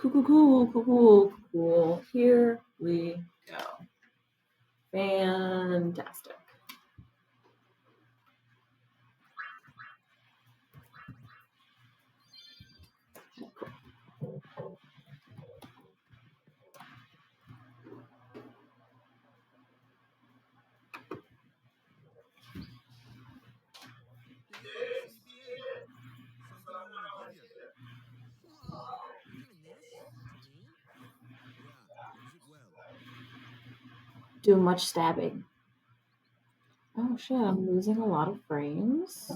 Cool. Here we go. Fantastic. Do much stabbing. Oh shit, I'm losing a lot of frames.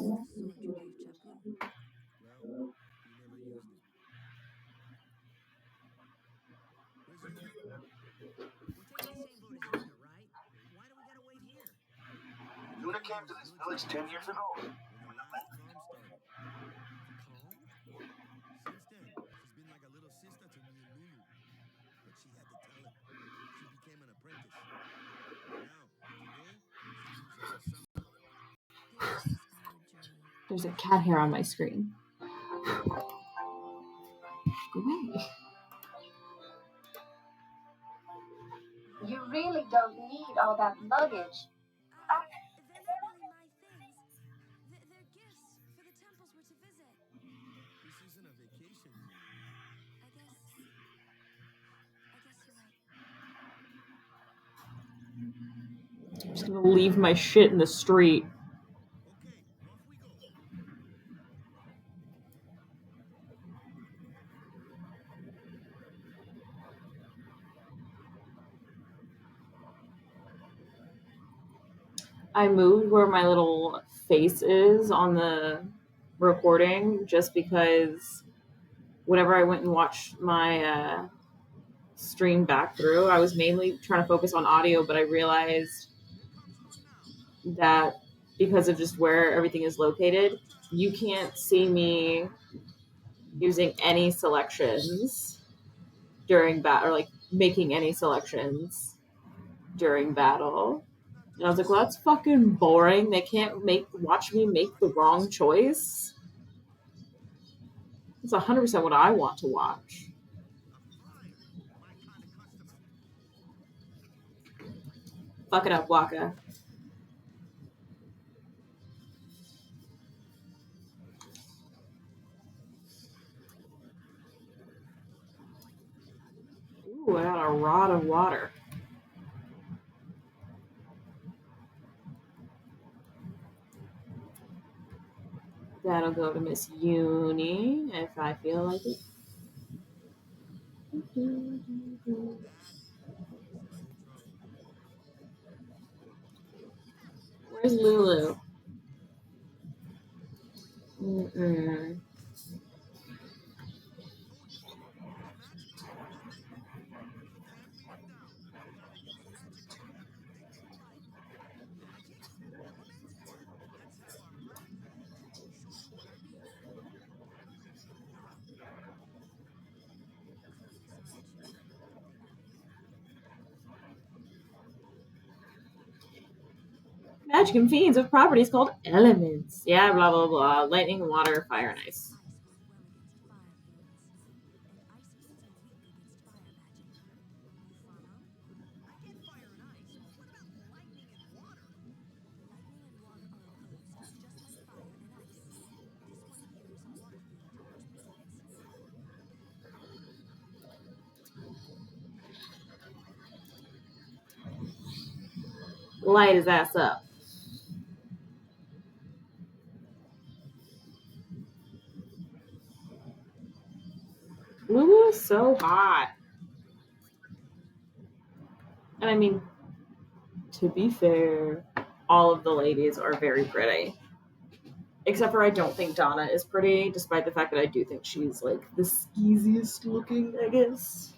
Yuna came to this village 10 years ago. When the last calm started. Calm? Since then, she's been like a little sister to me and Lulu. But she had to tell it. She became an apprentice. Now, today, she leaves us a summer. This is our journey. There's a cat hair on my screen. Go away. You really don't need all that luggage. Those aren't really my things. They're gifts for the temples we're to visit. This isn't a vacation, Yuna. I guess you're right. I'm just gonna leave my shit in the street. Okay, off we go. I moved where my little face is on the recording just because whenever I went and watched my stream back through, I was mainly trying to focus on audio, but I realized that because of just where everything is located, you can't see me using any selections during battle, or like making any selections during battle. And I was like, well, that's fucking boring. They can't watch me make the wrong choice. It's 100% what I want to watch. Fuck it up, Waka. Ooh, I got a rod of water. That'll go to Miss Uni if I feel like it. Where's Lulu? Mm-mm. Magic and fiends with properties called elements. Yeah, blah, blah, blah. Lightning, water, fire, and ice. Light his ass up. Lulu is so hot. And I mean, to be fair, all of the ladies are very pretty. Except for I don't think Donna is pretty, despite the fact that I do think she's like the skeeziest looking, I guess.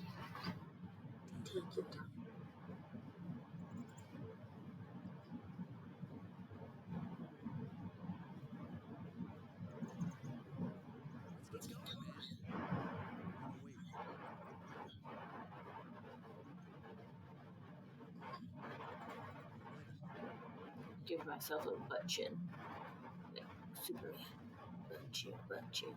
Give myself a butt chin. Like, super butt chin.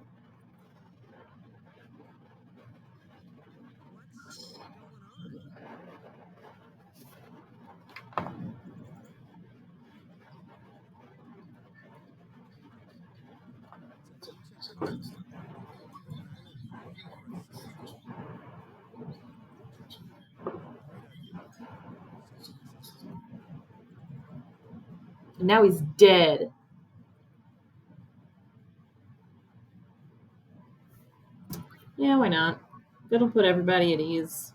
Leave an island ready for assault. Great idea. Save the Besaid. And now he's dead. Yeah, why not? It'll put everybody at ease.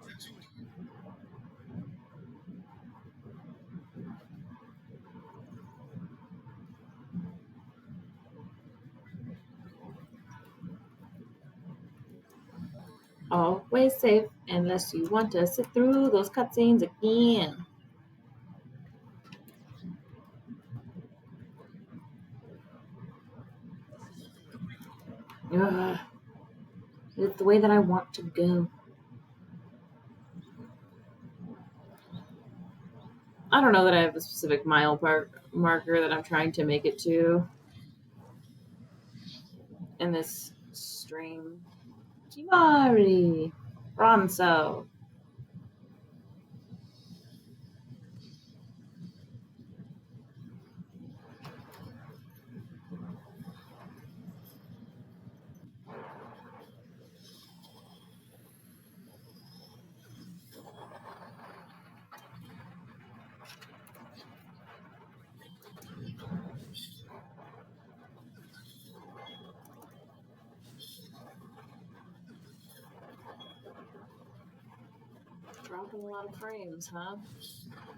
That should do it. Always safe unless you want to sit through those cutscenes again. This isn't the way to go. Ugh. It's the way that I want to go. I don't know that I have a specific marker that I'm trying to make it to in this stream. Kimari. Ronso. Dropping a lot of frames, huh?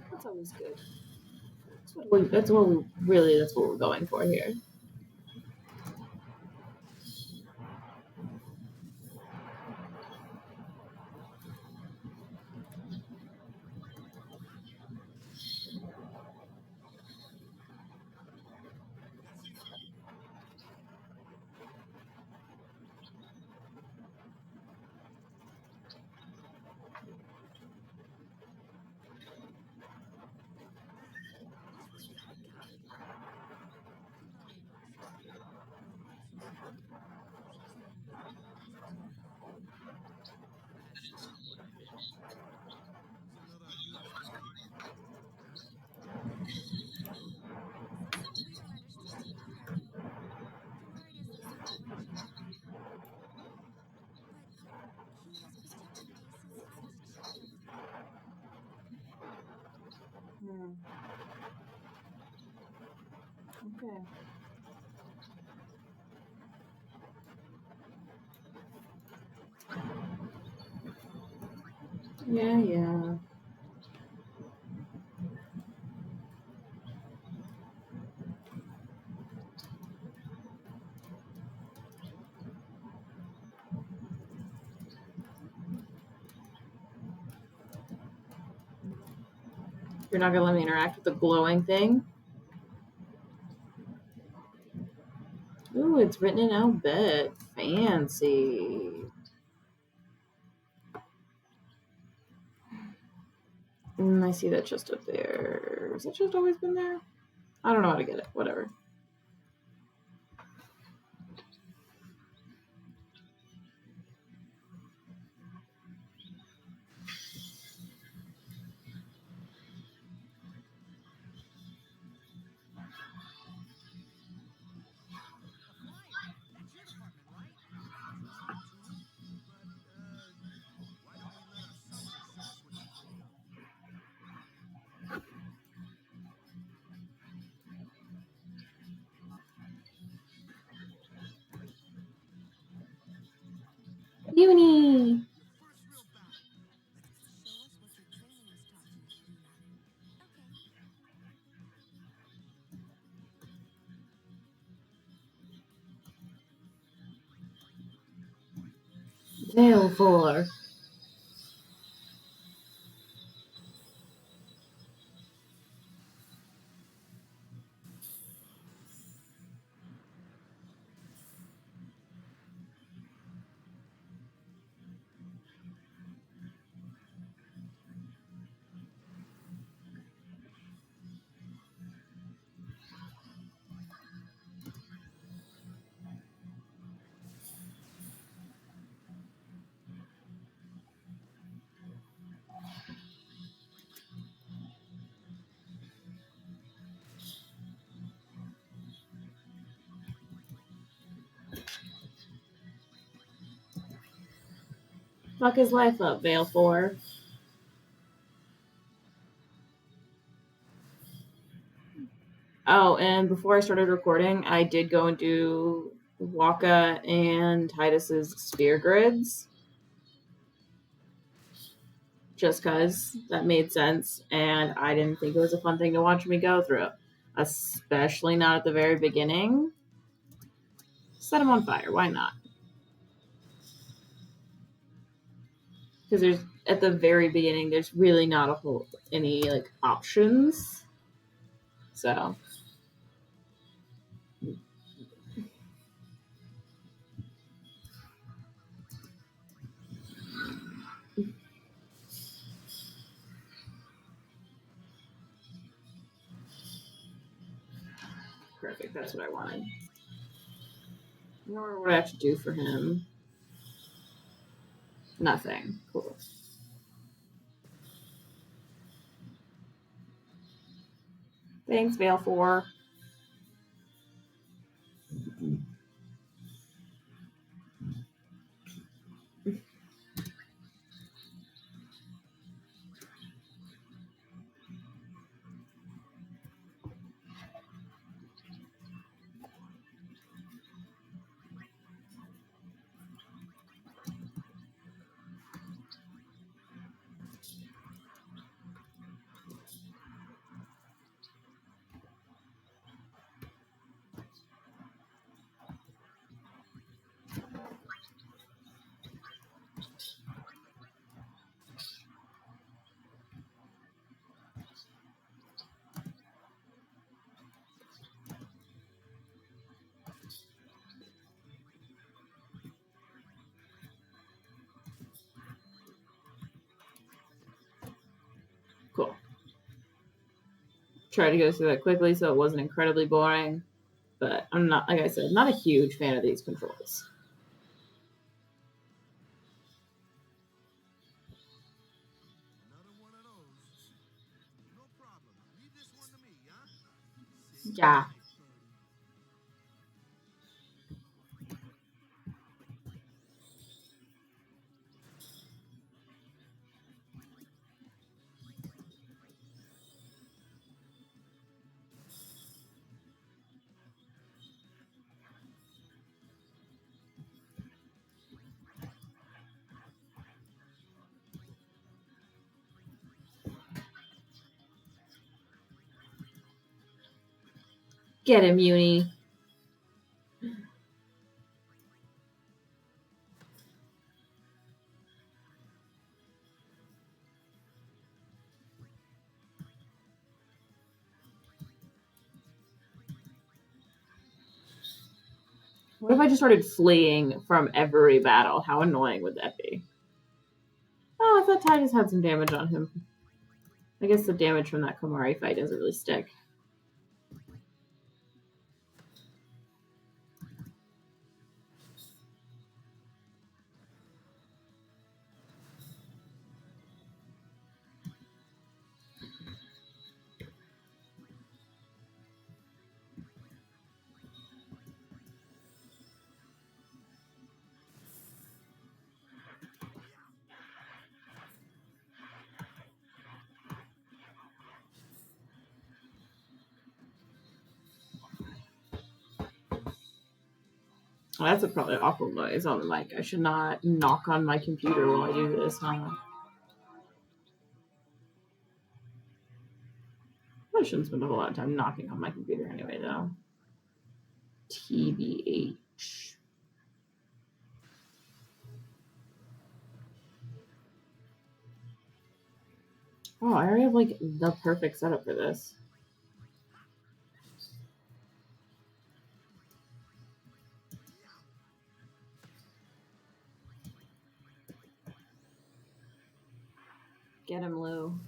That's always good. That's what we're going for here. What's with the eye contact? It's another Yuna strategy. Something we don't understand either. Kimari doesn't seem to want you around. But he has protected me since I was a child. Okay. Yeah. You're not gonna let me interact with the glowing thing? Ooh, it's written in alphabet. Fancy. I see that chest up there. Has that chest always been there? I don't know how to get it. Whatever. A flyer. That's your department, right? True. But, why don't we let our cipher show us what she's made of? Uni. Your first real battle. Show us what your training has taught you, Yuna. Okay. Nail 4. fuck his life up, Veil 4. Oh, and before I started recording, I did go and do Waka and Titus's sphere grids. Just because that made sense, and I didn't think it was a fun thing to watch me go through. Especially not at the very beginning. Set them on fire, why not? Because there's, at the very beginning, there's really not a whole, any, like, options. So... Perfect, that's what I wanted. I don't know what I have to do for him. Nothing. Cool. Thanks, Veil 4. Cool. Tried to go through that quickly so it wasn't incredibly boring. But I'm not, like I said, not a huge fan of these controls. Another one of those. No problem. Leave this one to me, huh? Yeah. Get him, Uni. What if I just started fleeing from every battle? How annoying would that be? Oh, I thought Titus had some damage on him. I guess the damage from that Komari fight doesn't really stick. Well, that's a probably awful noise on the mic. I should not knock on my computer while I do this, huh? I shouldn't spend a whole lot of time knocking on my computer anyway, though. TBH. Oh, I already have, like, the perfect setup for this. Get him, Lou.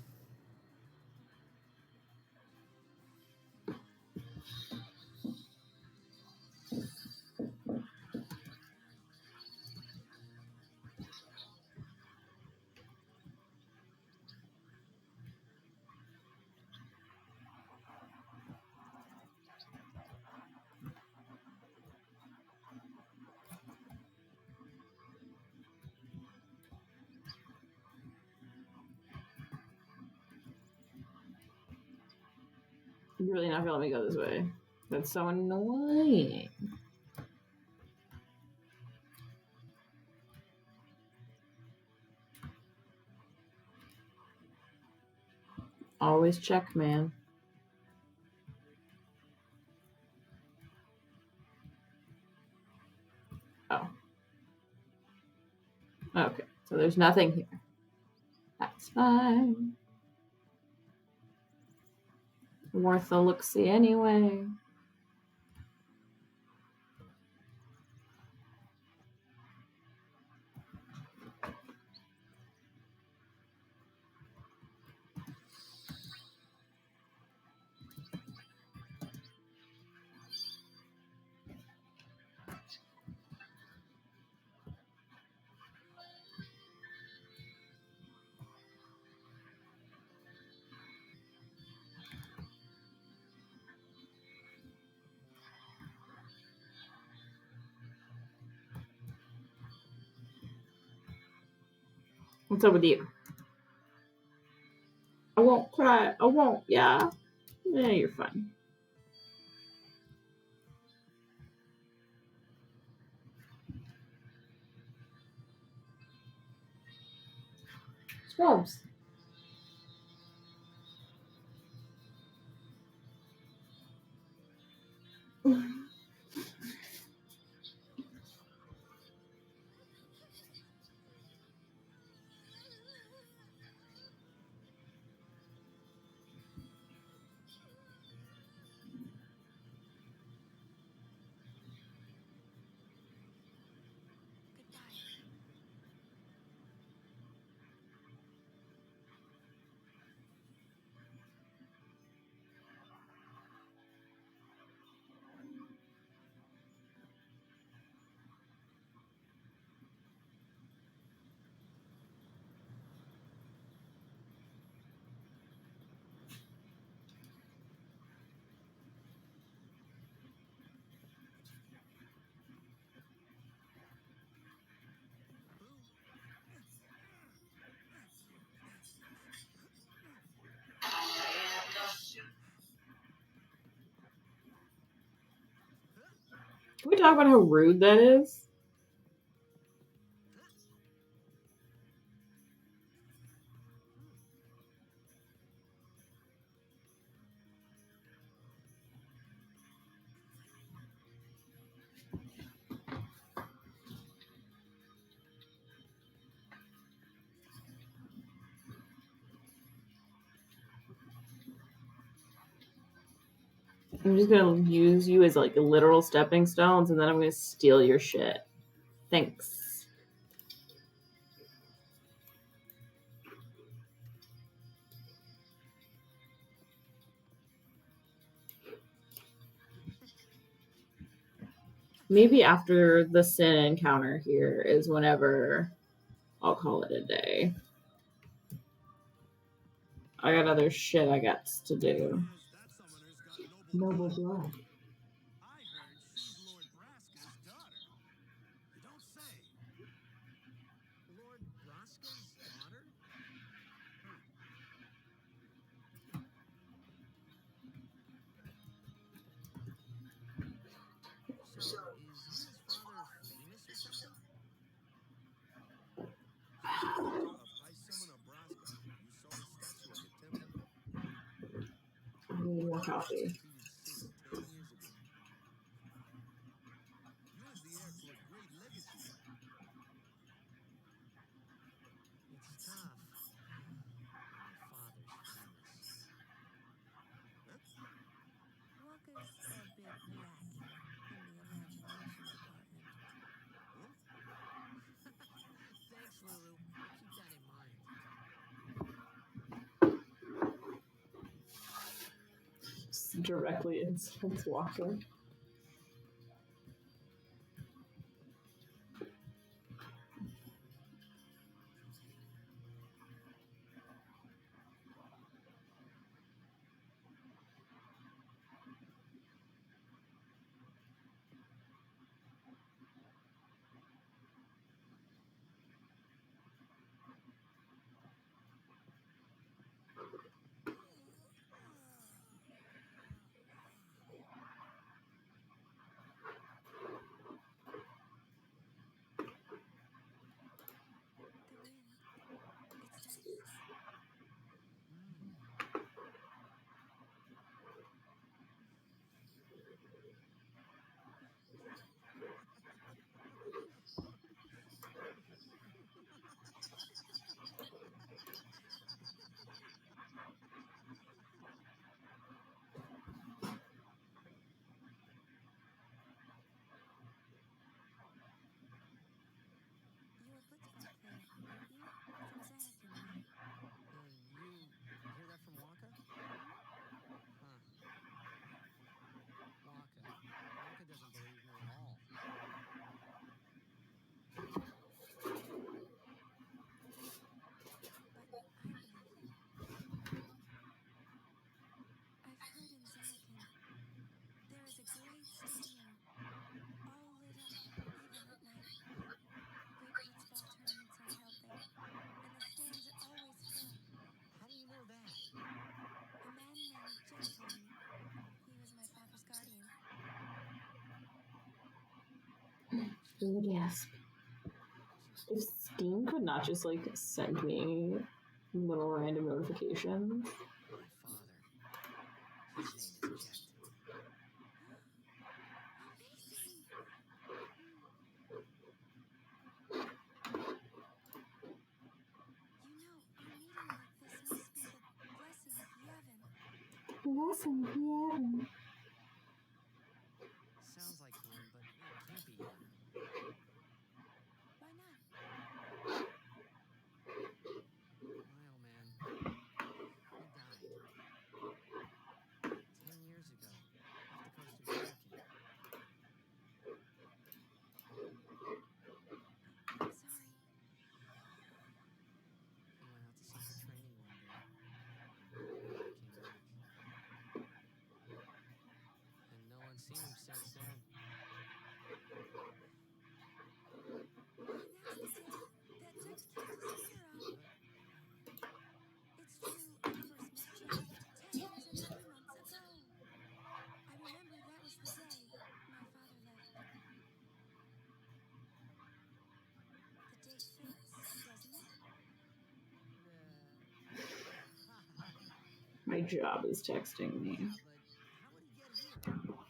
You're really not gonna let me go this way. That's so annoying. Always check, man. Oh. Okay, so there's nothing here. That's fine. Worth a look-see anyway. What's up with you? I won't cry. I won't. Yeah. Yeah, you're fine. Scrubs. Goodbye. Can we talk about how rude that is? I'm just gonna use you as like literal stepping stones, and then I'm gonna steal your shit. Thanks. Maybe after the sin encounter here is whenever I'll call it a day. I got other shit I got to do. That summoner's got noble Noble blood. I heard she's Lord Braska's daughter. You don't say. Lord Braska's daughter? So, is Yuna's father famous or something? She's the daughter of High Summoner Braska. You saw his statue at the temple. I need more Braska coffee. defeated Sin 10 years ago. Yuna's the heir to a great legacy. It's tough when your father's famous. Huh? Walker's a bit lacking in the imagination department. Huh? Thanks, Lulu. I'll keep that in mind. Directly insults Walker. Gasp. If Steam could not just like send me little random notifications. My father. His name is Jet. Amazing! You know, our meeting like this must be the blessing of Yevon. Blessing heaven. Sounds like one, but it can't be Yuna. Why not? My old man. He died. 10 years ago. Off the coast of Georgia. I'm sorry. He went out to sea for training one day. Never came back. And no one's seen him since then. Why, that's the day that text came to speak her of. It's true, I first met Jet 10 years and 3 months ago. I remember that was the day my father left. The date fits, doesn't it? My job is texting me. Yeah, but how would he get here? You're here. Are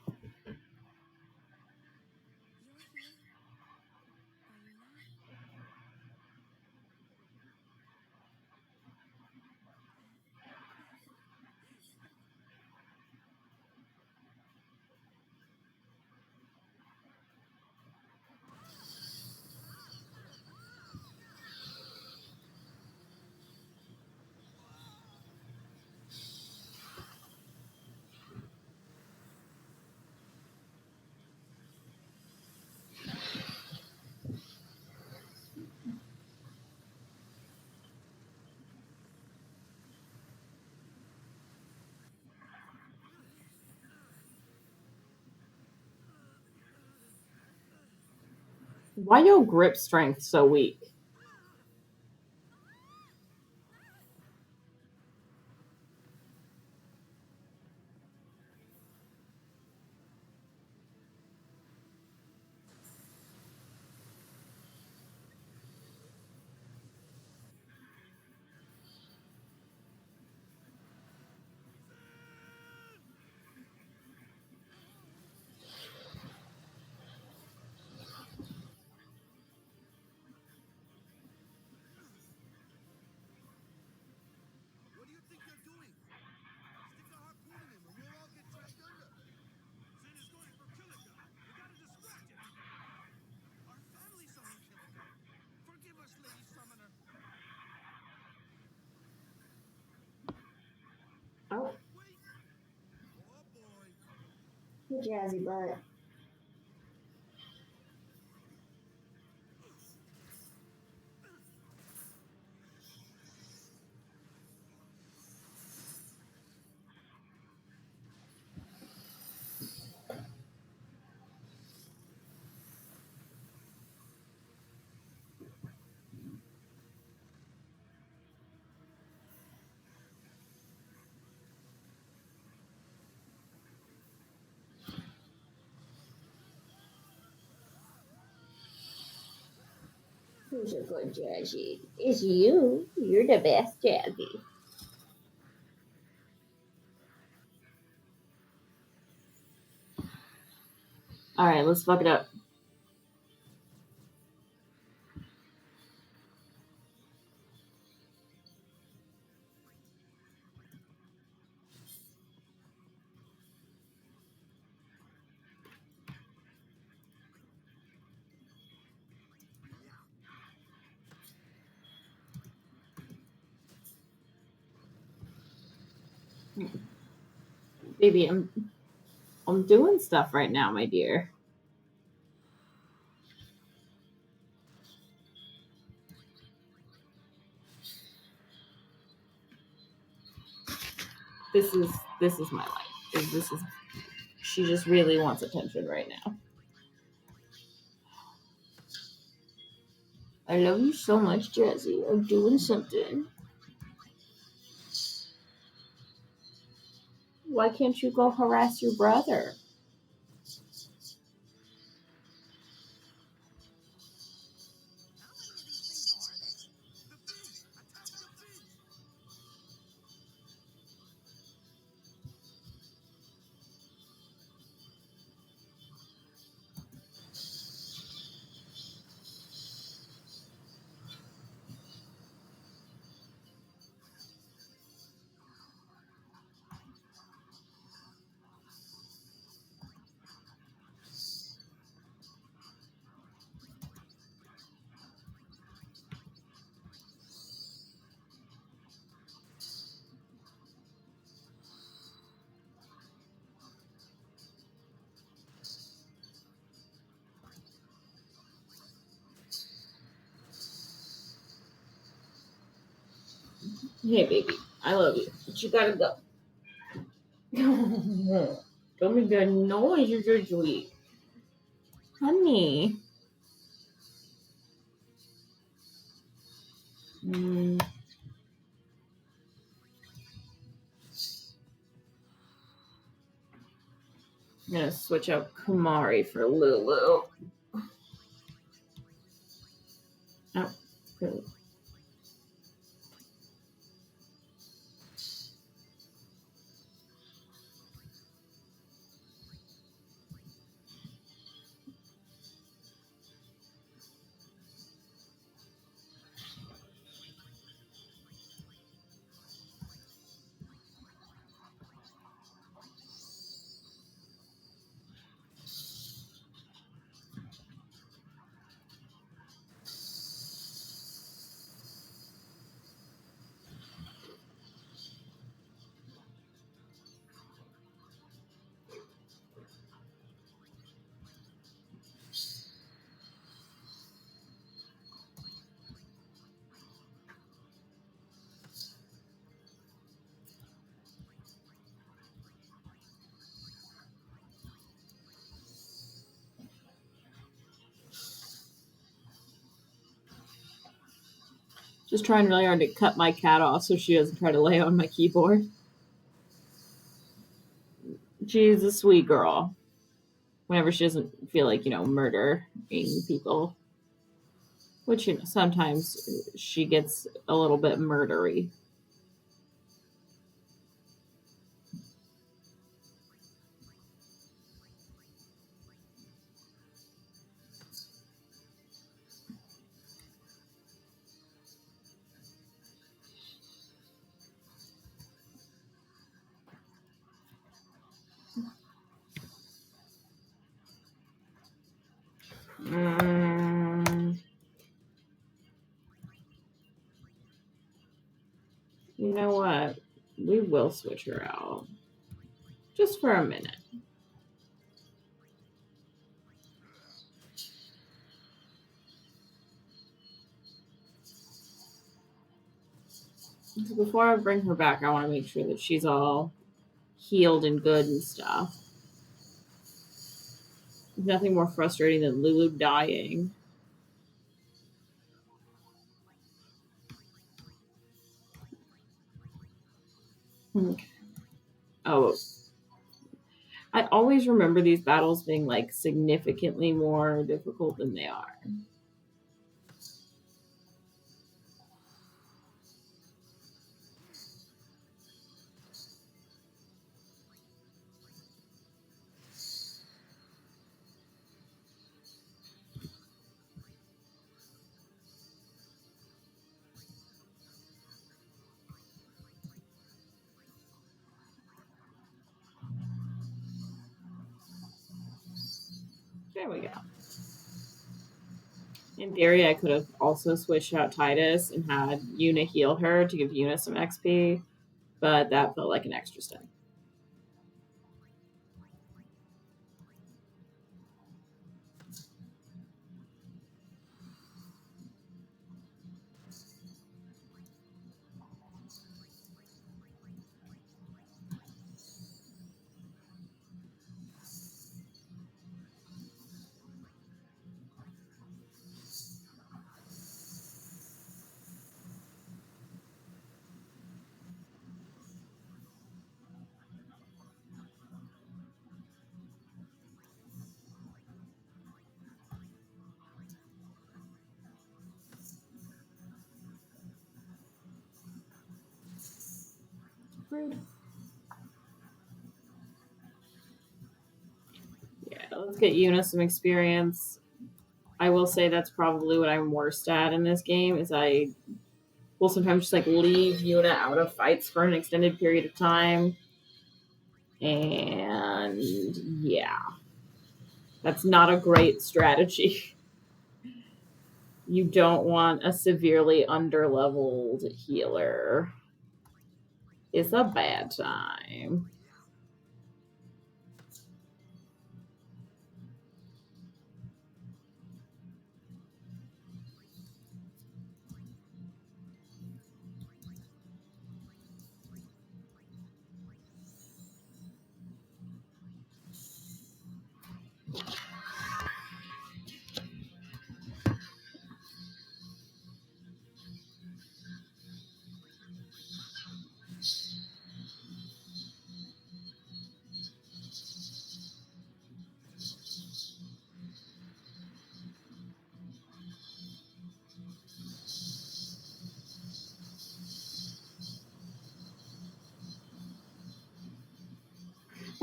you not? Why your grip strength so weak? What do you think you're doing? Stick a harpoon in him and we'll all get dragged under. Sin is going for Killika. We gotta distract him. Our family saw him kill a guy. Forgive us, Lady Summoner. Oh, Wait. Oh boy. jazzy butt. Who's a good jazzy? It's you. You're the best jazzy. Alright, let's fuck it up. Baby, I'm doing stuff right now, my dear. This is my life. This is she just really wants attention right now. I love you so much, Jazzy. I'm doing something. Why can't you go harass your brother? Hey, baby, I love you, but you gotta go. Don't make that noise. You're so sweet, honey. I'm gonna switch out Kumari for Lulu. Oh, good. Just trying really hard to cut my cat off so she doesn't try to lay on my keyboard. She's a sweet girl. Whenever she doesn't feel like, murdering people. Which, sometimes she gets a little bit murdery. You know what? We will switch her out. Just for a minute. So before I bring her back, I want to make sure that she's all healed and good and stuff. There's nothing more frustrating than Lulu dying. Okay. Oh, I always remember these battles being like significantly more difficult than they are. There we go. In theory, I could have also switched out Titus and had Yuna heal her to give Yuna some XP, but that felt like an extra step. Rude. Yeah, let's get Yuna some experience. I will say that's probably what I'm worst at in this game is I will sometimes just like leave Yuna out of fights for an extended period of time. And yeah, that's not a great strategy. You don't want a severely underleveled healer. It's a bad time.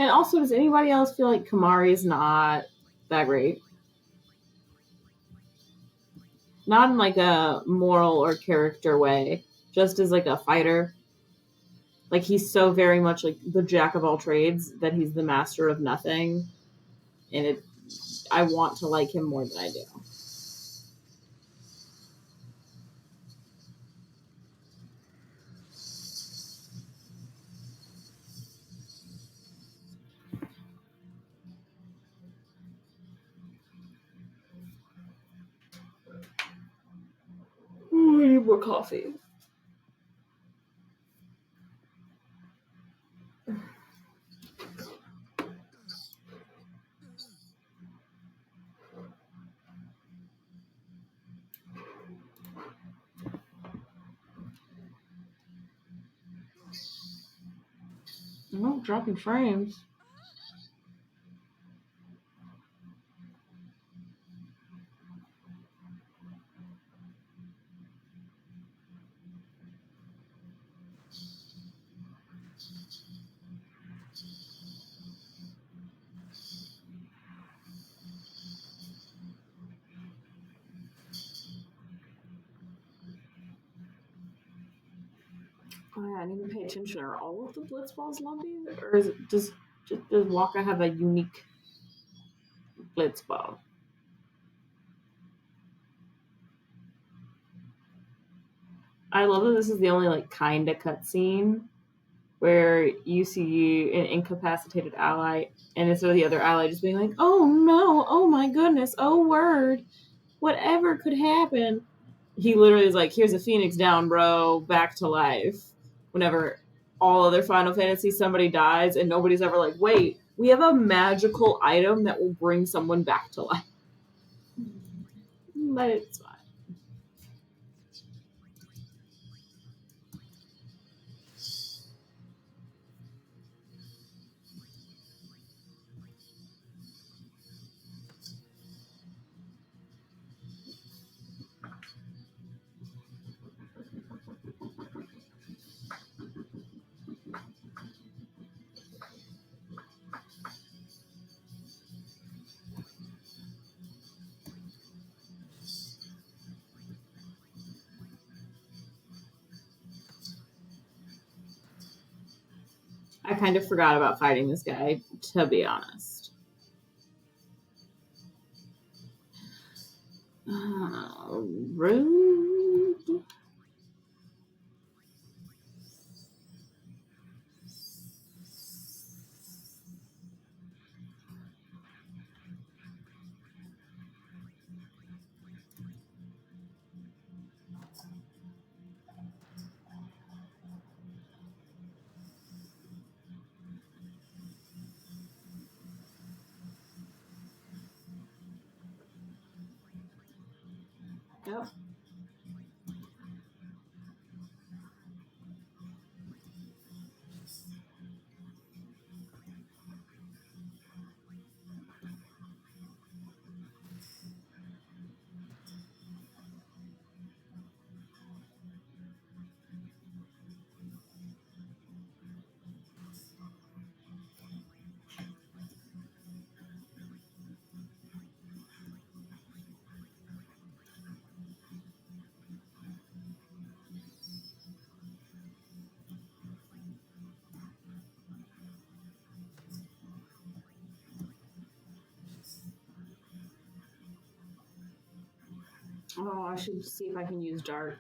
And also, does anybody else feel like Kamari's not that great? Not in like a moral or character way, just as like a fighter. Like he's so very much like the jack of all trades that he's the master of nothing, and I want to like him more than I do. Ooh, I need more coffee. Oh, dropping frames. Oh yeah, I need to pay attention. Are all of the Blitzballs lumpy? Or is it just does Waka have a unique Blitzball? I love that this is the only like kinda cutscene where you see an incapacitated ally and instead of the other ally just being like, oh no, oh my goodness, oh word, whatever could happen. He literally is like, here's a phoenix down, bro, back to life. Whenever all other Final Fantasy somebody dies and nobody's ever like, wait, we have a magical item that will bring someone back to life. But it's fine. I kind of forgot about fighting this guy, to be honest. Rude. Yep. Oh, I should see if I can use Dart.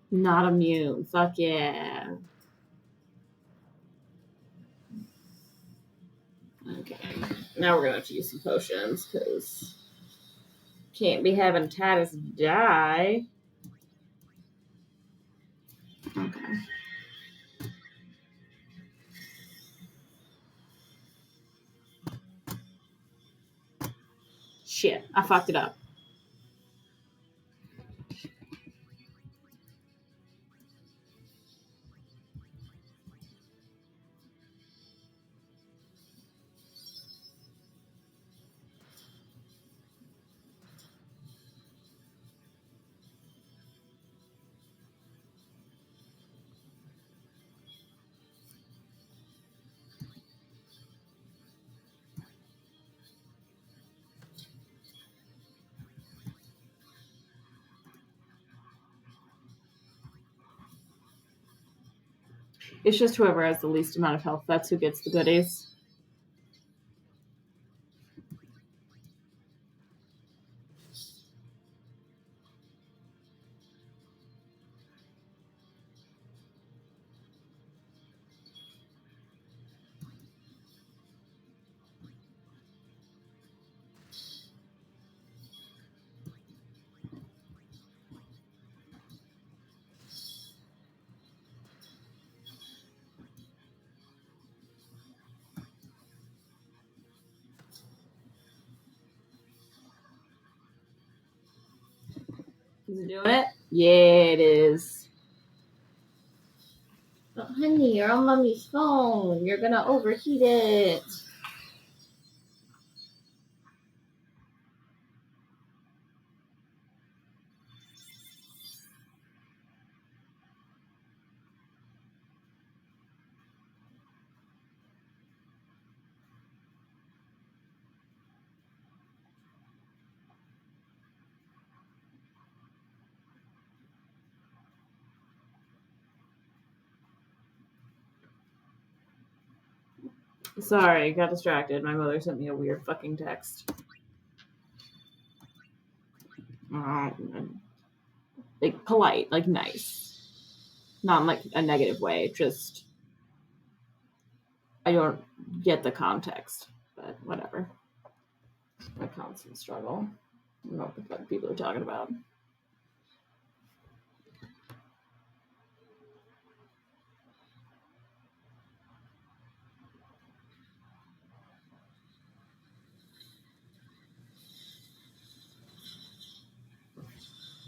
Not immune. Fuck yeah. Okay. Now we're gonna have to use some potions because can't be having Titus die. Okay. Shit, I fucked it up. It's just whoever has the least amount of health, that's who gets the goodies. Is it doing it? Yeah, it is. Oh, honey, you're on mommy's phone. You're gonna overheat it. Sorry, got distracted. My mother sent me a weird fucking text. Like polite, like nice. Not in like a negative way, just I don't get the context, but whatever. A constant struggle. I don't know what the fuck people are talking about.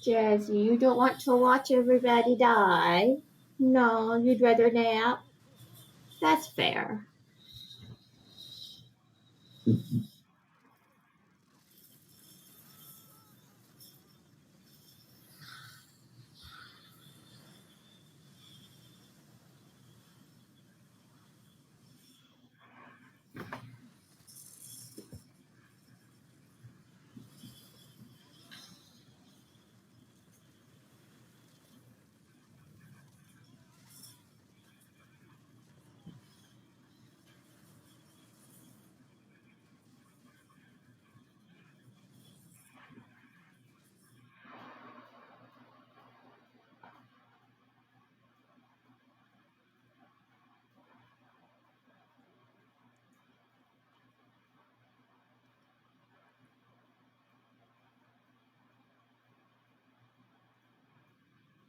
Jazzy, you don't want to watch everybody die? No, you'd rather nap? That's fair.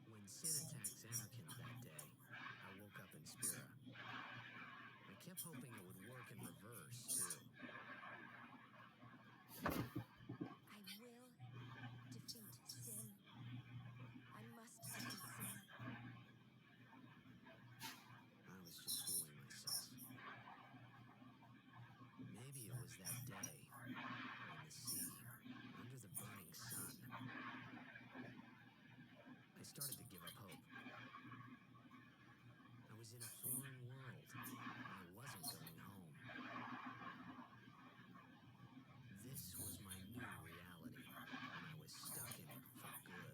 When Sin attacked Xanarkand that day, I woke up in Spira. I kept hoping it would work in reverse, too. I will defeat sin. I must defeat sin. I was just fooling myself. Maybe it was that day, on the sea, under the burning sun. I started to give up hope. I was in a foreign world, and I wasn't going home. This was my new reality, and I was stuck in it for good.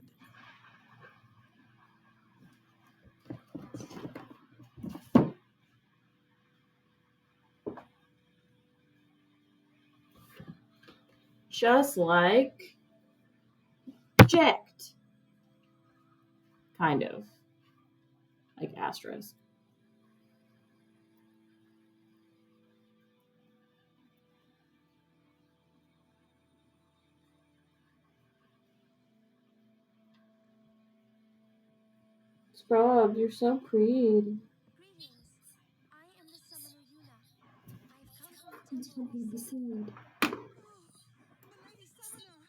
Just like Jacked. Kind of. Like Asterisk. Scrub, you're so pretty. Greetings. I am the summoner Yuna. I've come from the temple of Besaid. Milady Summoner!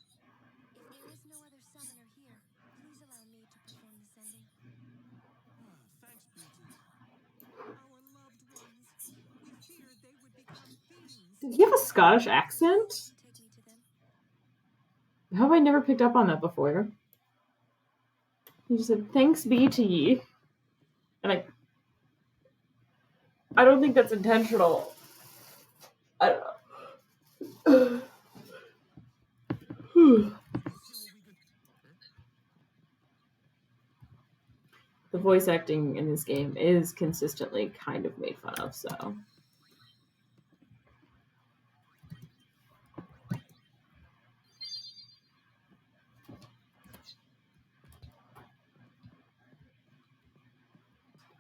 If there is no other summoner here, please allow me to perform the sending. Thanks, BT. Our loved ones. We feared they would become fiends. Did he have a Scottish accent? Take me to them. How have I never picked up on that before? He just said, thanks BT. And I don't think that's intentional. I don't know. See what we could... The voice acting in this game is consistently kind of made fun of, so.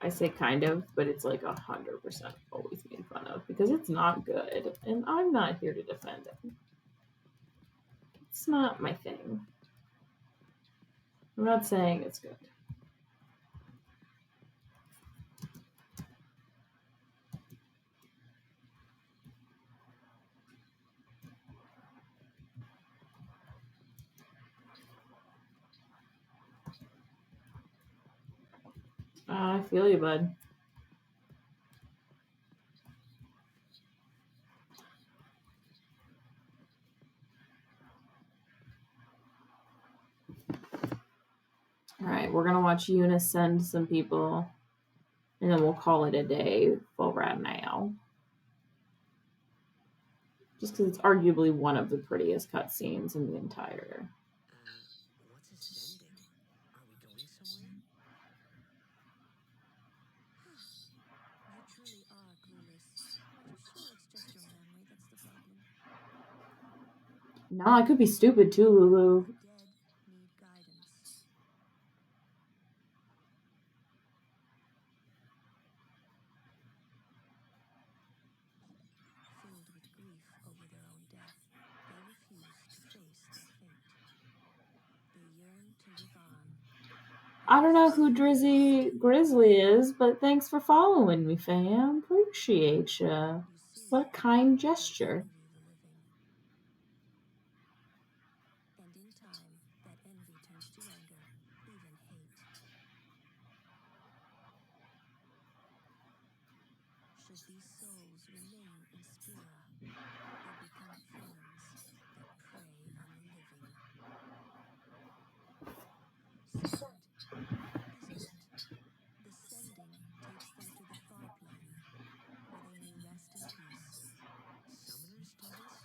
I say kind of, but it's like 100% always made fun of because it's not good, and I'm not here to defend it. It's not my thing. I'm not saying it's good. I feel you, bud. All right, we're gonna watch Yuna send some people, and then we'll call it a day for right now. Just because it's arguably one of the prettiest cutscenes in the entire. What's a sending? Are we going somewhere? You truly are clueless. Are you sure it's just your memory that's the problem? No, I could be stupid too, Lulu. The dead need guidance. Filled with grief over their own death, they refuse to face their fate. They yearn to live on. I don't know who Drizzy Grizzly is, but thanks for following me, fam. Appreciate ya. You see, What a kind they are gesture. truly the living. And in time, that envy turns to anger, even hate. Should these souls remain in Spira, they become fiends that prey on the living. Sad, isn't it? The sending takes them to the far plane, where they may rest in peace. Summoners do this?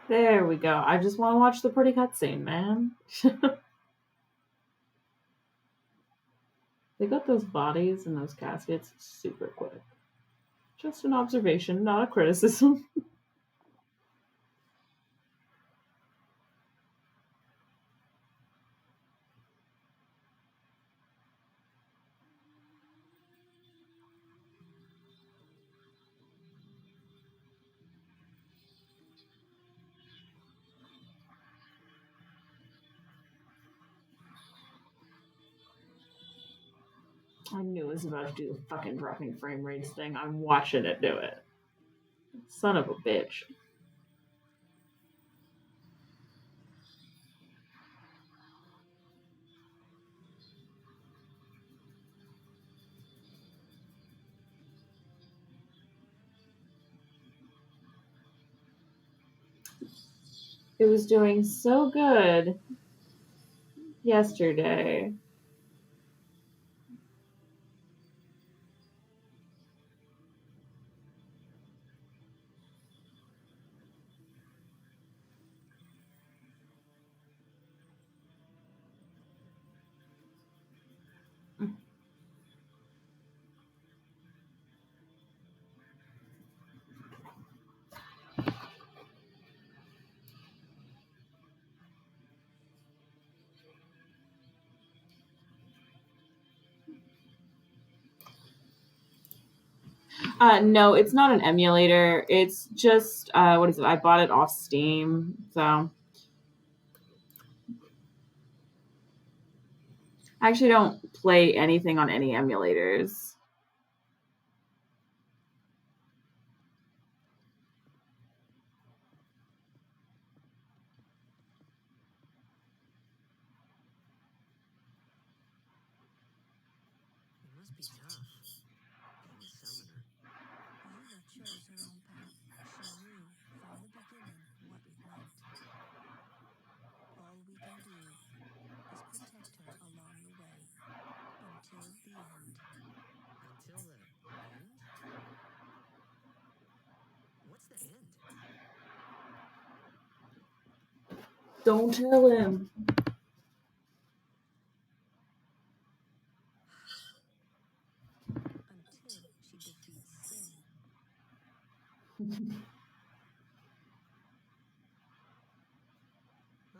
There we go. I just want to watch the pretty cutscene, man. They got those bodies and those caskets super quick. Just an observation, not a criticism. I knew it was about to do the fucking dropping frame rates thing. I'm watching it do it. Son of a bitch. It was doing so good yesterday. No, it's not an emulator. It's just what is it? I bought it off Steam, so I actually don't play anything on any emulators. It must be tough, being a summoner. Yuna chose her own path. She knew from the beginning what it meant. All we can do Don't tell him. Until she defeats sin. Oh,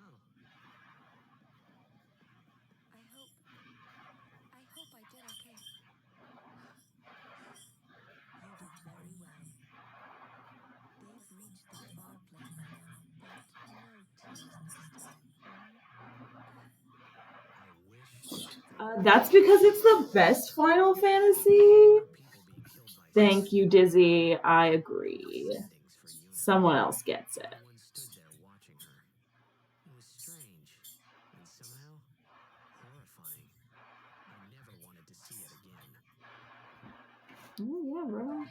I hope I did okay. You did very well. They've reached the far plane, but no tears this time. I wish That's because it's the best Final Fantasy. people being killed by Thank you, Dizzy. I agree. things for Yuna. Someone else gets it. Everyone stood there watching her. It was strange and somehow horrifying. I never wanted to see it again. Oh, yeah, bro.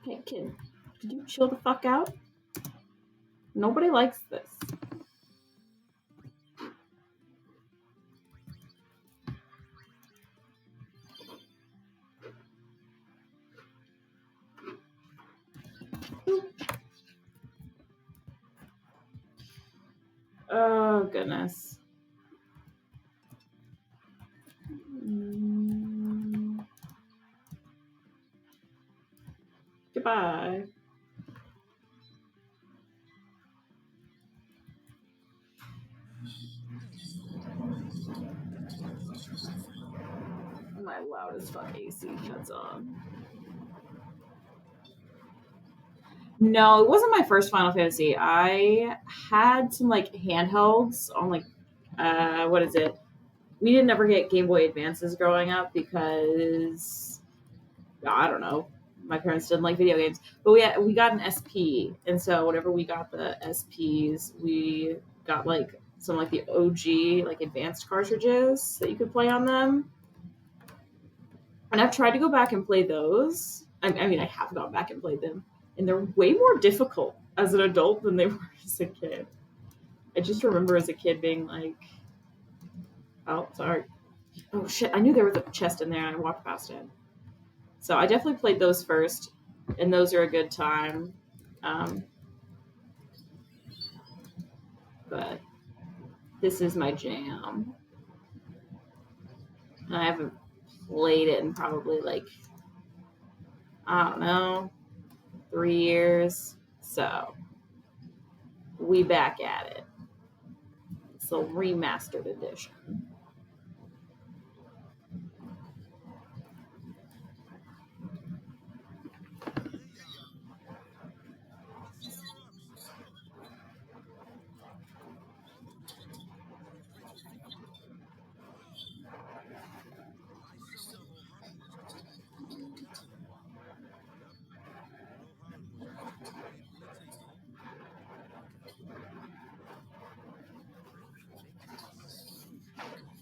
Hey, kid, could you chill the fuck out? Nobody likes this. Oh, goodness. Goodbye. My loudest fuck AC shuts on. No, it wasn't my first Final Fantasy. I had some like handhelds on like what is it? We didn't ever get Game Boy Advances growing up because I don't know. My parents didn't like video games, but we got an SP, and so whenever we got the SPs, we got like some like the OG like advanced cartridges that you could play on them. And I've tried to go back and play those. I mean, I have gone back and played them, and they're way more difficult as an adult than they were as a kid. I just remember as a kid being like, "Oh, sorry. Oh shit! I knew there was a chest in there, and I walked past it." So I definitely played those first, and those are a good time. But this is my jam. And I haven't played it in probably like, I don't know, 3 years. So we back at it. It's a remastered edition. Something wrong with the droid's rhythm? He's just late again. Guess it's his training time. The players fight for the restaurant. The fans cheer for their favorite team. They forget pain, suffering, even identity matters. That's why Blitz has been around for so long. Except for they think. Whatever you say. Let's go. And win. Right?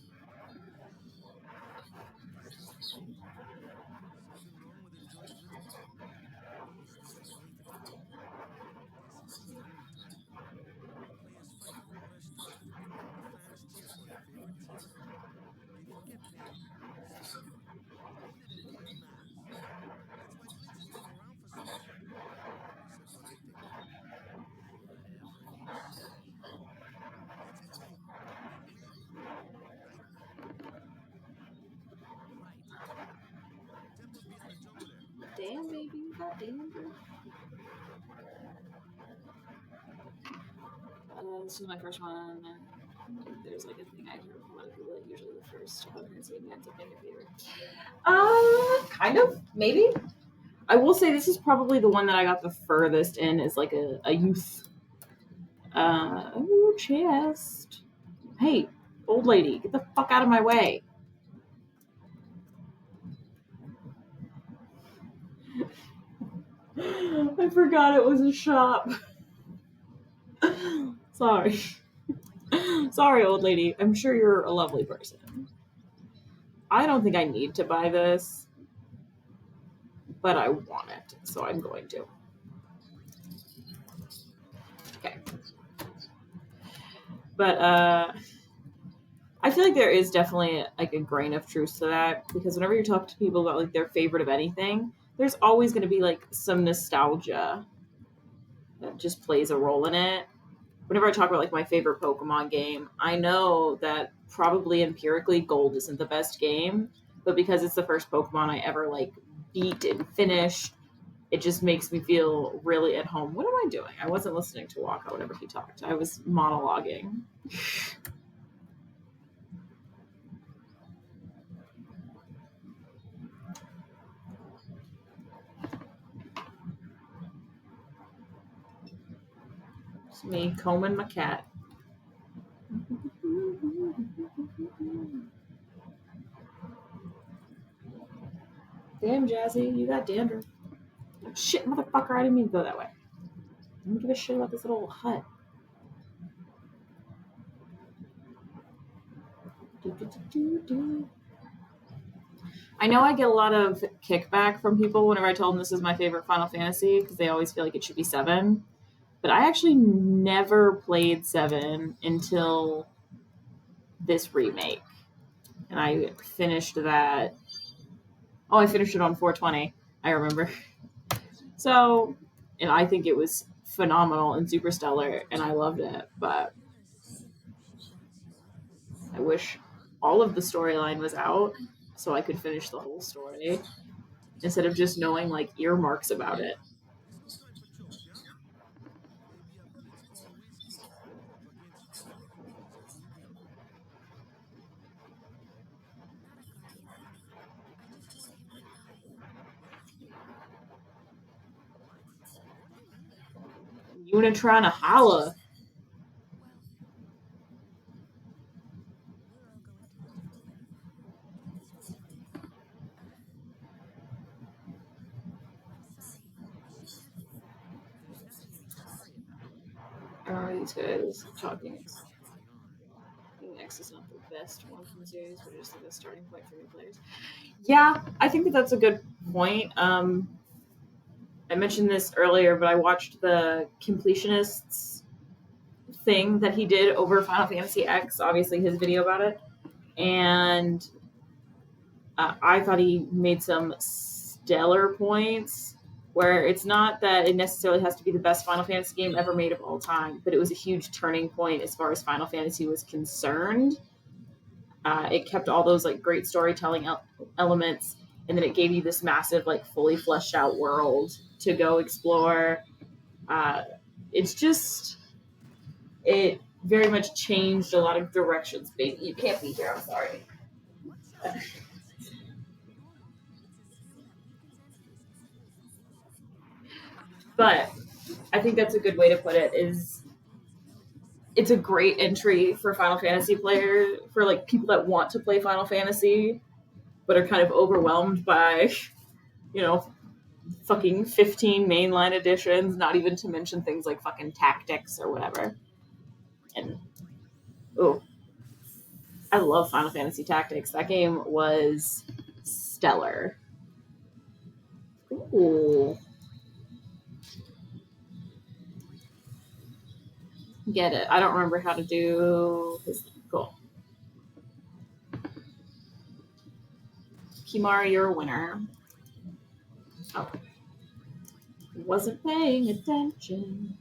Right. Temple's beyond the jungle there. Damn, baby, you got danger. This is my first one. There's like a thing I hear from other people that usually the first Final Fantasy ends up being your favorite. Kind of, maybe. I will say this is probably the one that I got the furthest in as like a youth. Ooh, chest. Hey, old lady, get the fuck out of my way. I forgot it was a shop. Sorry. Sorry, old lady. I'm sure you're a lovely person. I don't think I need to buy this, but I want it, so I'm going to. Okay. But I feel like there is definitely like a grain of truth to that, because whenever you talk to people about like their favorite of anything, there's always going to be like some nostalgia that just plays a role in it. Whenever I talk about like my favorite Pokemon game, I know that probably empirically Gold isn't the best game, but because it's the first Pokemon I ever like beat and finished, it just makes me feel really at home. What am I doing? I wasn't listening to Waka whenever he talked. I was monologuing. It's me combing my cat. Damn, Jazzy, you got dandruff. Shit, motherfucker, I didn't mean to go that way. I don't give a shit about this little hut. I know I get a lot of kickback from people whenever I tell them this is my favorite Final Fantasy, because they always feel like it should be 7. But I actually never played 7 until this remake. And I finished that. Oh, I finished it on 420. I remember. So, and I think it was phenomenal and super stellar, and I loved it. But Yuna said she wants you with us. I wish all of the storyline was out so I could finish the whole story instead of just knowing like earmarks about it. Let's go join for choke, yeah? Maybe a blitzball whiskey up against Killika. It's a cool beer. Not a guardian thing. I just want him to die. What? What? What do you mean? Yuna trying to holla. Well, we're all going to the temple anyway. Get this for free. I'm sorry. I shouldn't have. There's nothing to be sorry about. These guys talking. What's going on? X is not the best one from the series, but just like a starting point for new players. Yeah, I think that that's a good point. I mentioned this earlier, but I watched the Completionists thing that he did over Final Fantasy X, obviously his video about it, and I thought he made some stellar points where it's not that it necessarily has to be the best Final Fantasy game ever made of all time, but it was a huge turning point as far as Final Fantasy was concerned. It kept all those like great storytelling elements, and then it gave you this massive, like fully fleshed out world to go explore. It's just it very much changed a lot of directions. Baby, you can't be here. I'm sorry. What's a fancy? Normally, it's a skill that weakens enemies and heals the user. But I think that's a good way to put it. Is it's a great entry for Final Fantasy players, for like people that want to play Final Fantasy but are kind of overwhelmed by, you know, fucking 15 mainline editions, not even to mention things like fucking tactics or whatever. And oh, I love Final Fantasy Tactics. That game was stellar. Ooh. Get it. I don't remember how to do his cool. Kimara, you're a winner. Oh. Wasn't paying attention.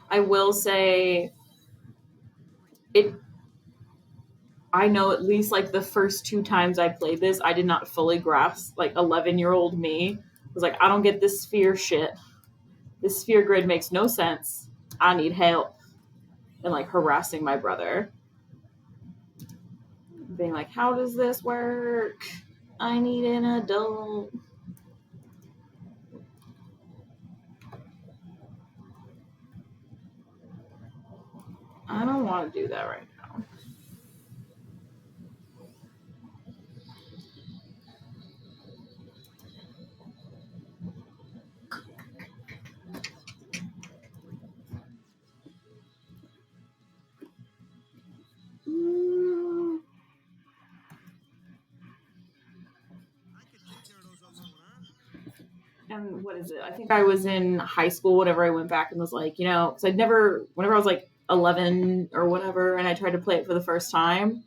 I will say it I know at least like the first 2 times I played this, I did not fully grasp like 11-year-old me. Was like, I don't get this sphere shit. This sphere grid makes no sense. I need help. And like harassing my brother. Being like, how does this work? I need an adult. I don't want to do that right now. I could take care of those alone, huh? and what is it? I think I was in high school whenever I went back and was like, you know, because whenever I was like 11 or whatever, and I tried to play it for the first time,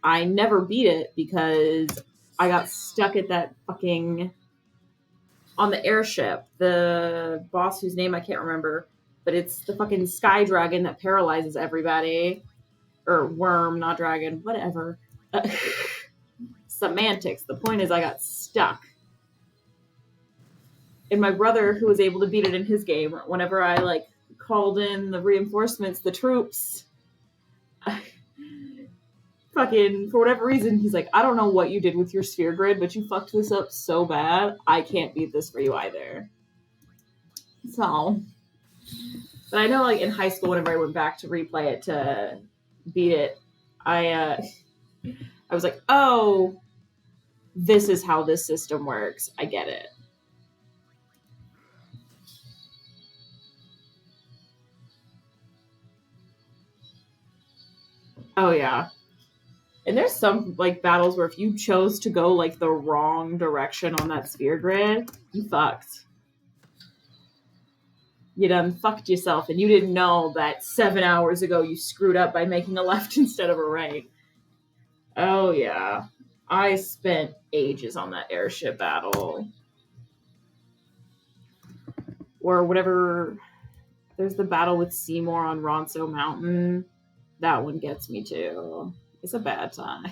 I never beat it because I got stuck at that fucking, on the airship, the boss whose name I can't remember, but it's the fucking sky dragon that paralyzes everybody. Or worm, not dragon, whatever. Semantics. The point is I got stuck. And my brother, who was able to beat it in his game, whenever I like called in the reinforcements, the troops, fucking, for whatever reason, he's like, I don't know what you did with your sphere grid, but you fucked this up so bad, I can't beat this for you either. So, but I know like in high school, whenever I went back to replay it to beat it, I was like, oh, this is how this system works. I get it. Oh yeah. And there's some like battles where if you chose to go like the wrong direction on that sphere grid, you fucked. You done fucked yourself and you didn't know that 7 hours ago you screwed up by making a left instead of a right. Oh yeah. I spent ages on that airship battle. Or whatever. There's the battle with Seymour on Ronso Mountain. That one gets me too. It's a bad time.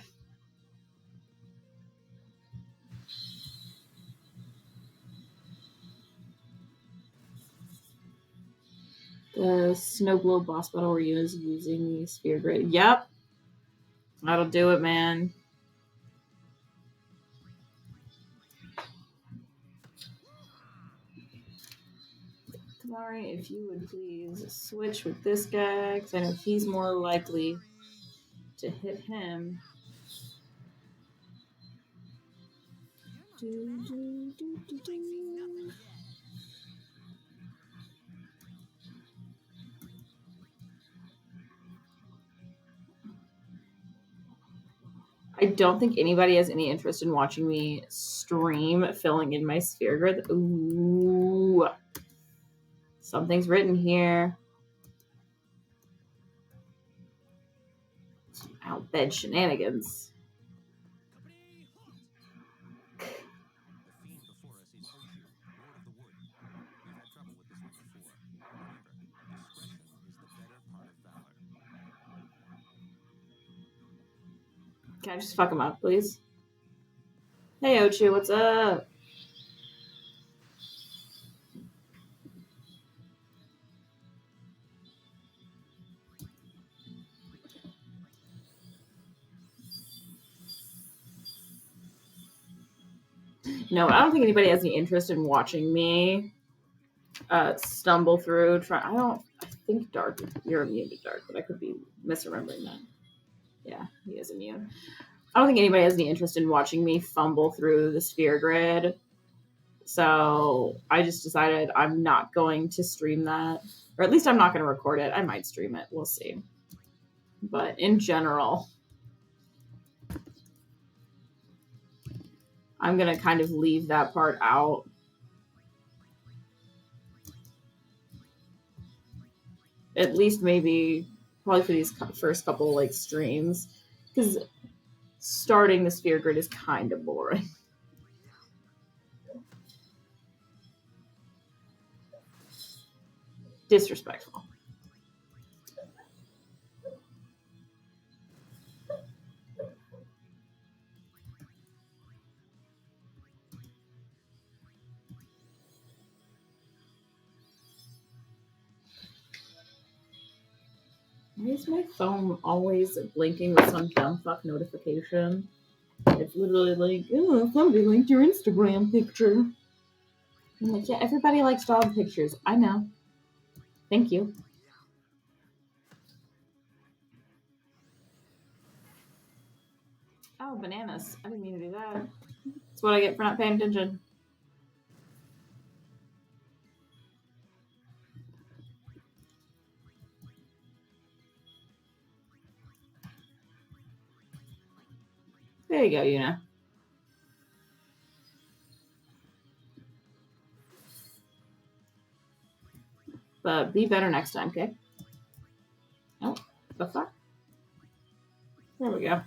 The snow globe boss battle where Yuna's using the sphere grid. Yep. That'll do it, man. Tamari, if you would please switch with this guy, because I know he's more likely to hit him. You're not mad. You ain't seen nothing yet. I don't think anybody has any interest in watching me stream filling in my sphere grid. Ooh. Something's written here. Outbed shenanigans. Company, halt! The fiend before us is Ochu, Lord of the Wood. We've had trouble with this one before. Remember, discretion is the better part of valor. Can I just fuck him up, please? Hey, Ochu, what's up? No, I don't think anybody has any interest in watching me stumble through. I think Dark, you're immune to Dark, but I could be misremembering that. Yeah, he is immune. I don't think anybody has any interest in watching me fumble through the sphere grid. So I just decided I'm not going to stream that. Or at least I'm not going to record it. I might stream it. We'll see. But in general, I'm going to kind of leave that part out. At least maybe probably for these first couple like streams. Because starting the sphere grid is kind of boring. Disrespectful. Why is my phone always blinking with some dumb fuck notification? It's literally like, oh, somebody linked your Instagram picture. I'm like, yeah, everybody likes dog pictures. I know. Thank you. Oh, bananas. I didn't mean to do that. That's what I get for not paying attention. There you go, Yuna. But be better next time, okay? Oh, the fuck? There we go.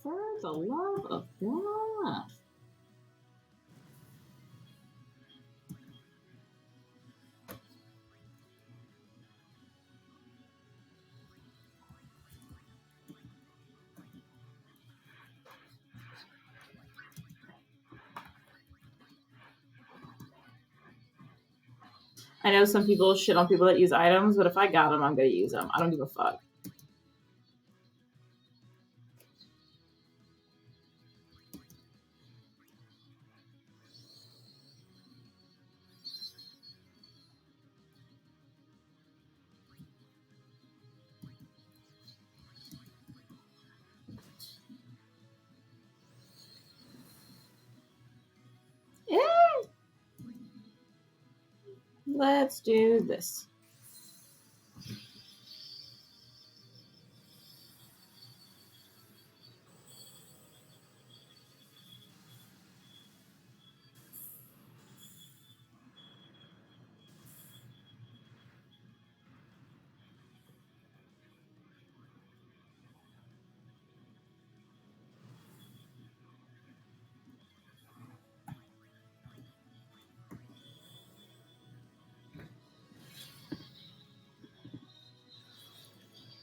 For the love of God. I know some people shit on people that use items, but if I got them, I'm gonna use them. I don't give a fuck. Yeah. Let's do this.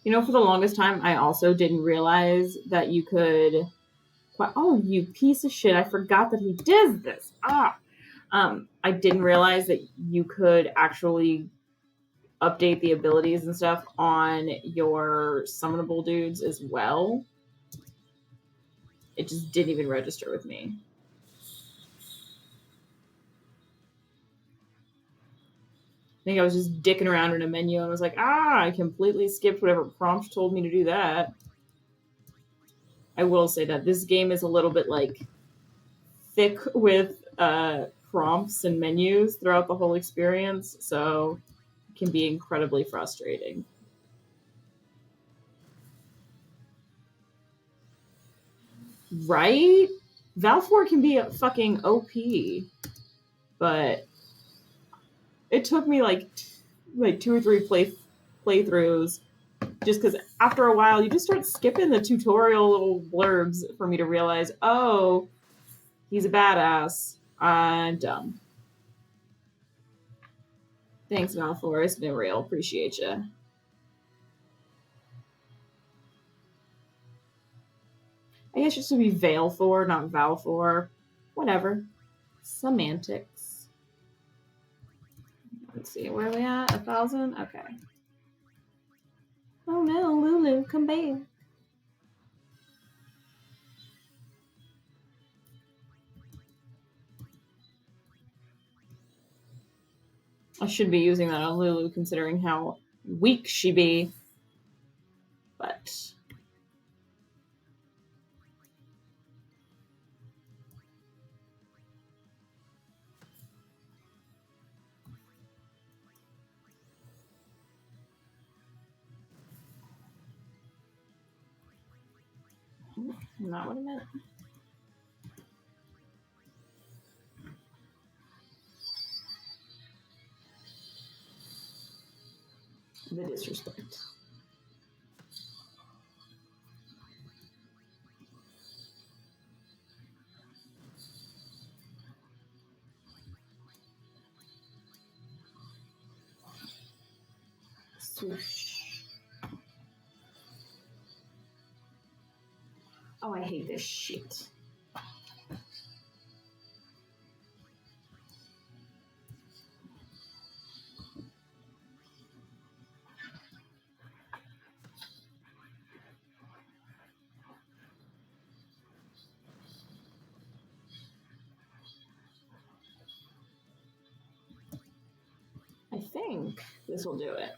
You know, for the longest time, I also didn't realize that you could. Oh, you piece of shit! I forgot that he did this. I didn't realize that you could actually update the abilities and stuff on your summonable dudes as well. It just didn't even register with me. I think I was just dicking around in a menu and was like, I completely skipped whatever prompt told me to do that. I will say that this game is a little bit like thick with prompts and menus throughout the whole experience, so it can be incredibly frustrating. Right? Valfor can be a fucking OP, but it took me like 2 or 3 playthroughs just because after a while you just start skipping the tutorial little blurbs for me to realize, oh, he's a badass. I'm dumb. Thanks, Valfor. It's been real. Appreciate you. I guess it should be Veilfor, not Valfor. Whatever. Semantics. Let's see, where are we at? 1,000? Okay. Oh no, Lulu, come back. I should be using that on Lulu considering how weak she be. But not what I meant. The disrespect. Swoosh. Oh, I hate this shit. I think this will do it.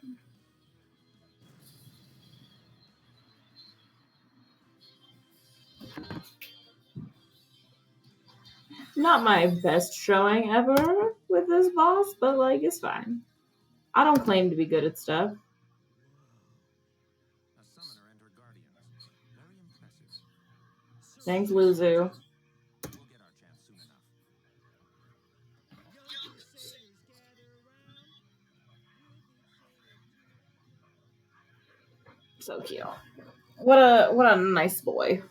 Not my best showing ever with this boss, but like it's fine. I don't claim to be good at stuff. A summoner entered Guardians. Very impressive. Thanks, Lulu. We'll get our chance soon enough. Young Besaiders gather around. We'll be changing. So cute. What a nice boy.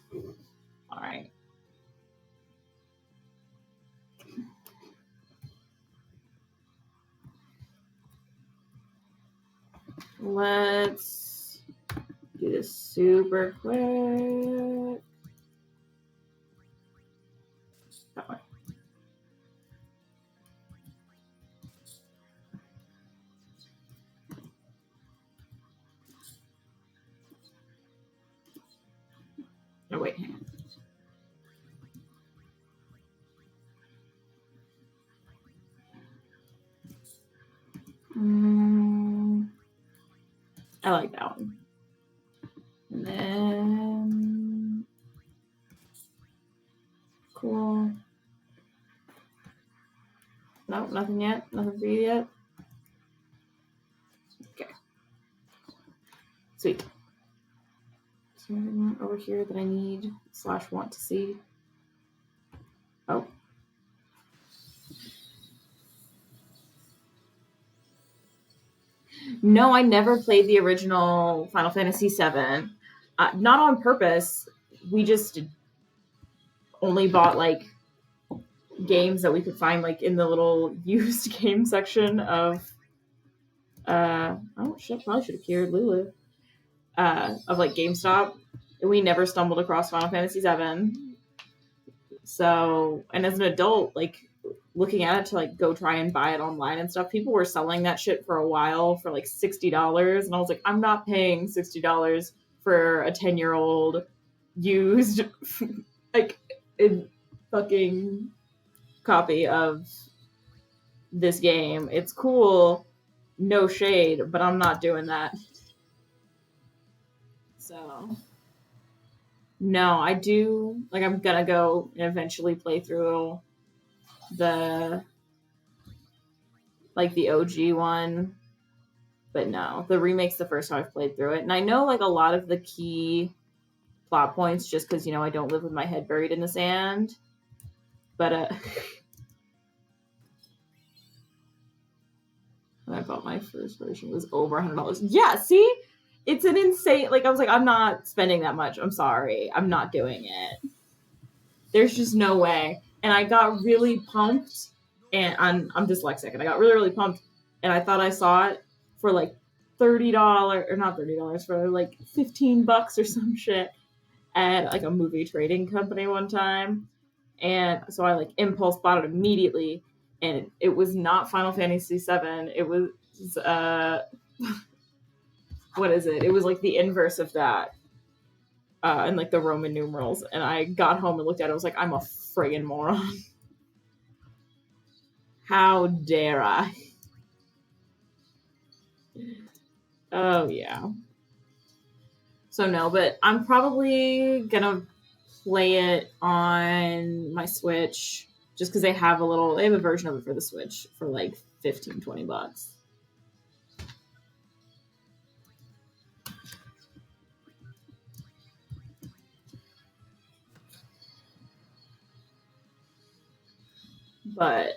All right. Let's do this super quick. That way. Oh wait, hang on. I like that one. And then cool. Nope, nothing yet. Nothing for you yet. Okay. Sweet. Is there anything over here that I need / want to see? Oh. No, I never played the original Final Fantasy VII. Not on purpose. We just only bought like games that we could find like in the little used game section of oh shit, probably should have cured Lulu. Of like GameStop. And we never stumbled across Final Fantasy VII. So, and as an adult, like looking at it to like go try and buy it online and stuff, people were selling that shit for a while for like $60, and I was like, I'm not paying $60 for a 10-year-old used like fucking copy of this game. It's cool, no shade, but I'm not doing that. So no, I do like I'm gonna go and eventually play through the like the OG one, but no, the remake's the first time I've played through it, and I know like a lot of the key plot points just because I don't live with my head buried in the sand. But when I bought my first version, it was over $100. Yeah, see, it's an insane. Like I was like, I'm not spending that much. I'm sorry, I'm not doing it. There's just no way. And I got really pumped, and I'm dyslexic, and I got really pumped, and I thought I saw it for like $30 or not $30 for like $15 or some shit at like a movie trading company one time, and so I like impulse bought it immediately, and it was not Final Fantasy VII. It was what is it? It was like the inverse of that. And like the Roman numerals, and I got home and looked at it. I was like, I'm a friggin' moron. How dare I? Oh yeah. So no, but I'm probably gonna play it on my Switch just because they have a version of it for the Switch for like $15-20. But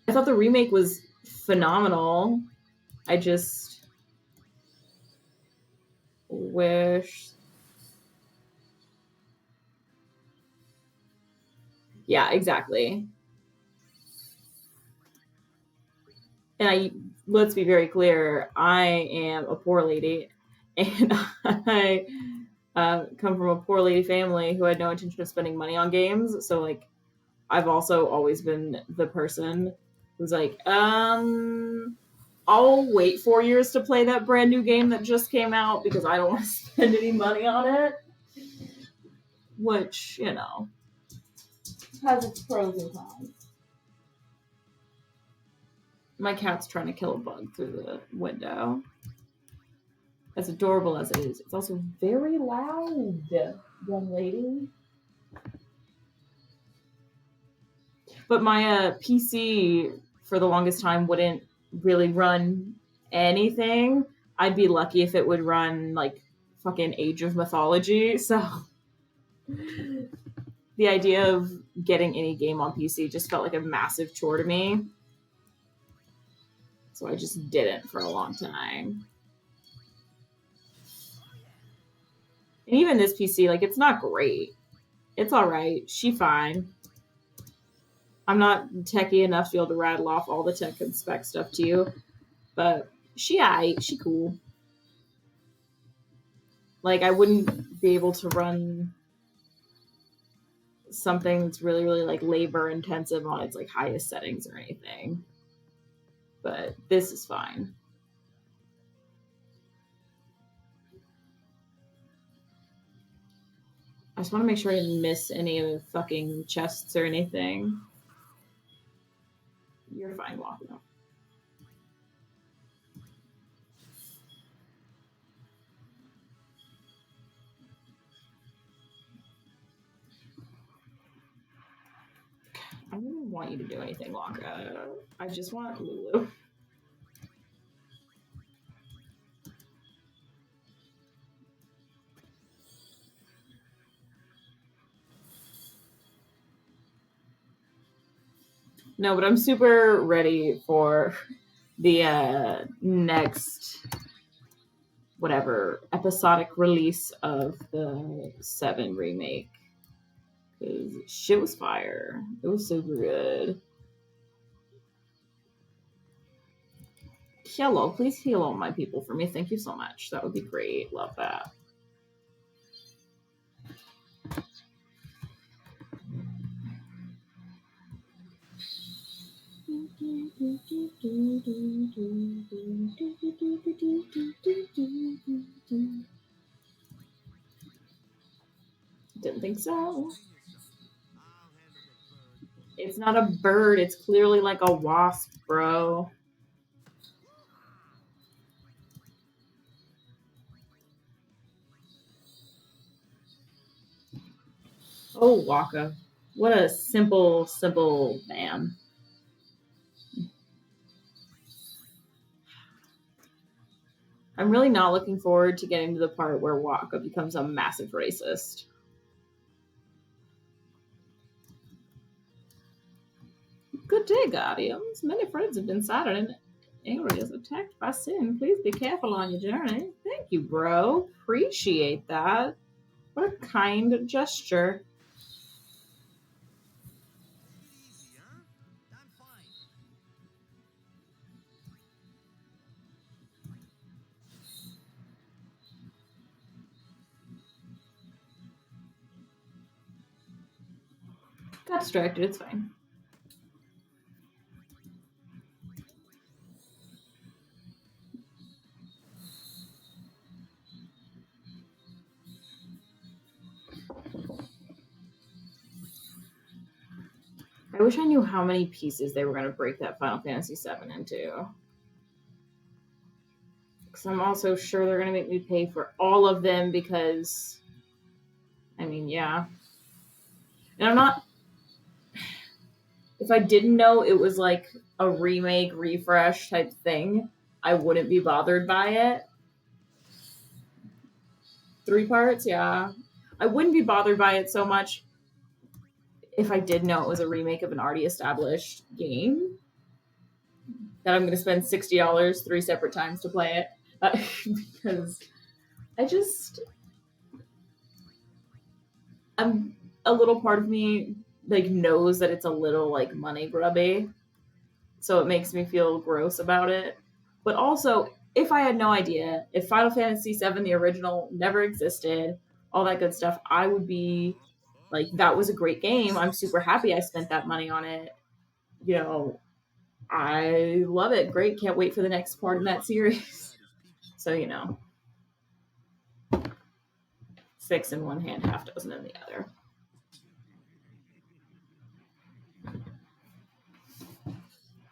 I thought the remake was phenomenal. I just wish. Yeah, exactly. And let's be very clear, I am a poor lady, and I come from a poor lady family who had no intention of spending money on games. So like, I've also always been the person who's like, I'll wait 4 years to play that brand new game that just came out because I don't want to spend any money on it. Which, has its pros and cons. My cat's trying to kill a bug through the window. As adorable as it is, it's also very loud, young lady. But my PC for the longest time wouldn't really run anything. I'd be lucky if it would run like fucking Age of Mythology. So the idea of getting any game on PC just felt like a massive chore to me. So I just didn't for a long time. And even this PC, like, it's not great. It's all right. She fine. I'm not techie enough to be able to rattle off all the tech and spec stuff to you, but she aight. She cool. Like, I wouldn't be able to run something that's really, really like labor intensive on its like highest settings or anything. But this is fine. I just want to make sure I didn't miss any of the fucking chests or anything. You're fine, walking up. I don't want you to do anything, Waka. I just want Lulu. No, but I'm super ready for the next whatever episodic release of the 7 remake. Because shit was fire. It was super good. Hello, please heal all my people for me. Thank you so much. That would be great. Love that. Didn't think so. It's not a bird. It's clearly like a wasp, bro. Oh, Waka. What a simple, simple man. I'm really not looking forward to getting to the part where Waka becomes a massive racist. Good day, Guardians. Many friends have been sighted in areas attacked by sin. Please be careful on your journey. Thank you, bro. Appreciate that. What a kind gesture. Take it easy, huh? I'm fine. Got distracted. It's fine. I wish I knew how many pieces they were going to break that Final Fantasy VII into. Because I'm also sure they're going to make me pay for all of them because, I mean, yeah. And I'm not... If I didn't know it was like a remake, refresh type thing, I wouldn't be bothered by it. 3 parts, yeah. I wouldn't be bothered by it so much if I did know it was a remake of an already established game. That I'm going to spend $60 3 separate times to play it. Because I'm a little part of me like knows that it's a little like money grubby. So it makes me feel gross about it. But also, if I had no idea, if Final Fantasy VII, the original, never existed, all that good stuff, I would be like, that was a great game. I'm super happy I spent that money on it. You know, I love it. Great. Can't wait for the next part in that series. So, you know, 6 in one hand, half dozen in the other.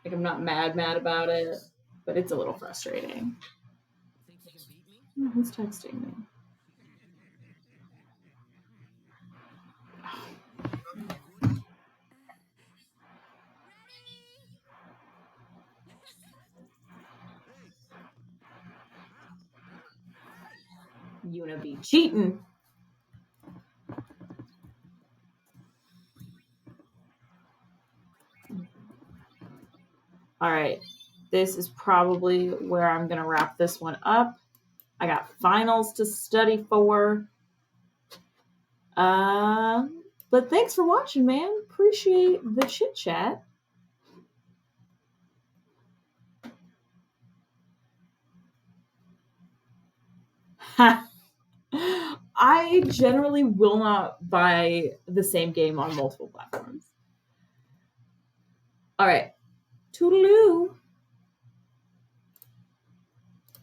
Like, I'm not mad about it, but it's a little frustrating. Think you can beat me? Oh, who's texting me? Yuna be cheating. All right. This is probably where I'm going to wrap this one up. I got finals to study for. But thanks for watching, man. Appreciate the chit chat. I generally will not buy the same game on multiple platforms. All right. Toodaloo.